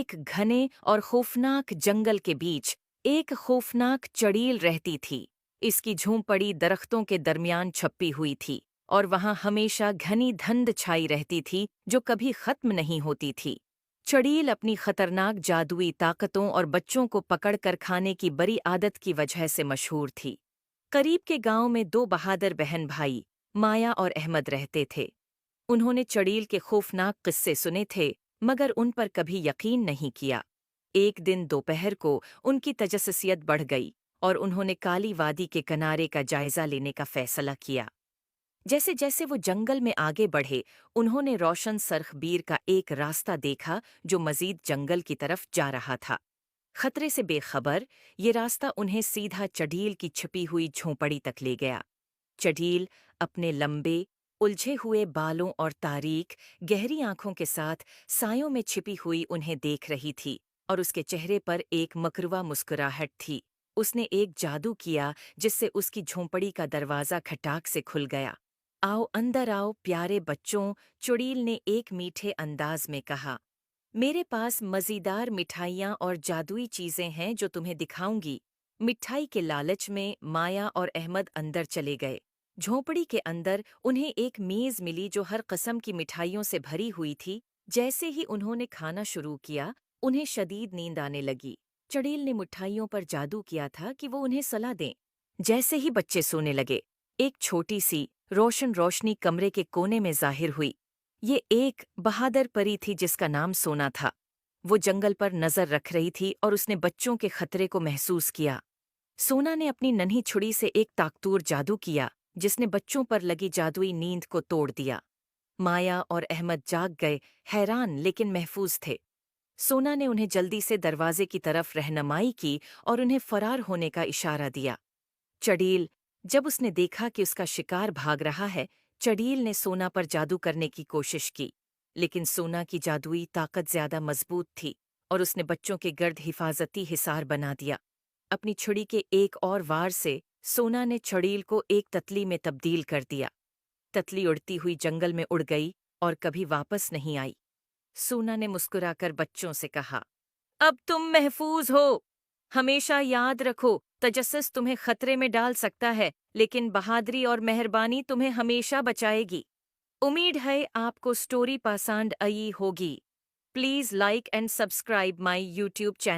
एक घने और खौफनाक जंगल के बीच एक खौफनाक चड़ील रहती थी। इसकी झोंपड़ी दरख्तों के दरमियान छपी हुई थी और वहां हमेशा घनी धुंध छाई रहती थी जो कभी खत्म नहीं होती थी। चड़ील अपनी खतरनाक जादुई ताकतों और बच्चों को पकड़कर खाने की बड़ी आदत की वजह से मशहूर थी। करीब के गांव में दो बहादुर बहन भाई माया और अहमद रहते थे। उन्होंने चड़ील के खौफनाक किस्से सुने थे मगर उन पर कभी यकीन नहीं किया। एक दिन दोपहर को उनकी तजस्सुसियत बढ़ गई और उन्होंने काली वादी के किनारे का जायजा लेने का फैसला किया। जैसे जैसे वो जंगल में आगे बढ़े उन्होंने रोशन सरखबीर का एक रास्ता देखा जो मजीद जंगल की तरफ जा रहा था। खतरे से बेखबर ये रास्ता उन्हें सीधा चढ़ील की छिपी हुई झोंपड़ी तक ले गया। चढ़ील अपने लंबे उलझे हुए बालों और तारीक गहरी आंखों के साथ सायों में छिपी हुई उन्हें देख रही थी और उसके चेहरे पर एक मकरुआ मुस्कुराहट थी। उसने एक जादू किया जिससे उसकी झोंपड़ी का दरवाजा खटाक से खुल गया। आओ अंदर आओ प्यारे बच्चों, चुड़ील ने एक मीठे अंदाज में कहा। मेरे पास मज़ेदार मिठाइयाँ और जादुई चीज़ें हैं जो तुम्हें दिखाऊंगी। मिठाई के लालच में माया और अहमद अंदर चले गए। झोंपड़ी के अंदर उन्हें एक मेज़ मिली जो हर किस्म की मिठाइयों से भरी हुई थी। जैसे ही उन्होंने खाना शुरू किया उन्हें शदीद नींद आने लगी। चड़ील ने मिठाइयों पर जादू किया था कि वो उन्हें सलाह दें। जैसे ही बच्चे सोने लगे एक छोटी सी रोशनी कमरे के कोने में जाहिर हुई। ये एक बहादुर परी थी जिसका नाम सोना था। वो जंगल पर नजर रख रही थी और उसने बच्चों के खतरे को महसूस किया। सोना ने अपनी नन्ही छुरी से एक ताकतूर जादू किया जिसने बच्चों पर लगी जादुई नींद को तोड़ दिया। माया और अहमद जाग गए, हैरान लेकिन महफूज थे। सोना ने उन्हें जल्दी से दरवाजे की तरफ रहनुमाई की और उन्हें फरार होने का इशारा दिया। चड़ील जब उसने देखा कि उसका शिकार भाग रहा है, चड़ील ने सोना पर जादू करने की कोशिश की, लेकिन सोना की जादुई ताकत ज्यादा मजबूत थी और उसने बच्चों के गर्द हिफाजती हिसार बना दिया। अपनी छुरी के एक और वार से सोना ने चड़ील को एक ततली में तब्दील कर दिया। ततली उड़ती हुई जंगल में उड़ गई और कभी वापस नहीं आई। सोना ने मुस्कुराकर बच्चों से कहा, अब तुम महफूज हो। हमेशा याद रखो, तजस्सुस तुम्हें खतरे में डाल सकता है, लेकिन बहादुरी और मेहरबानी तुम्हें हमेशा बचाएगी। उम्मीद है आपको स्टोरी पसंद आई होगी। Please like and subscribe my YouTube channel.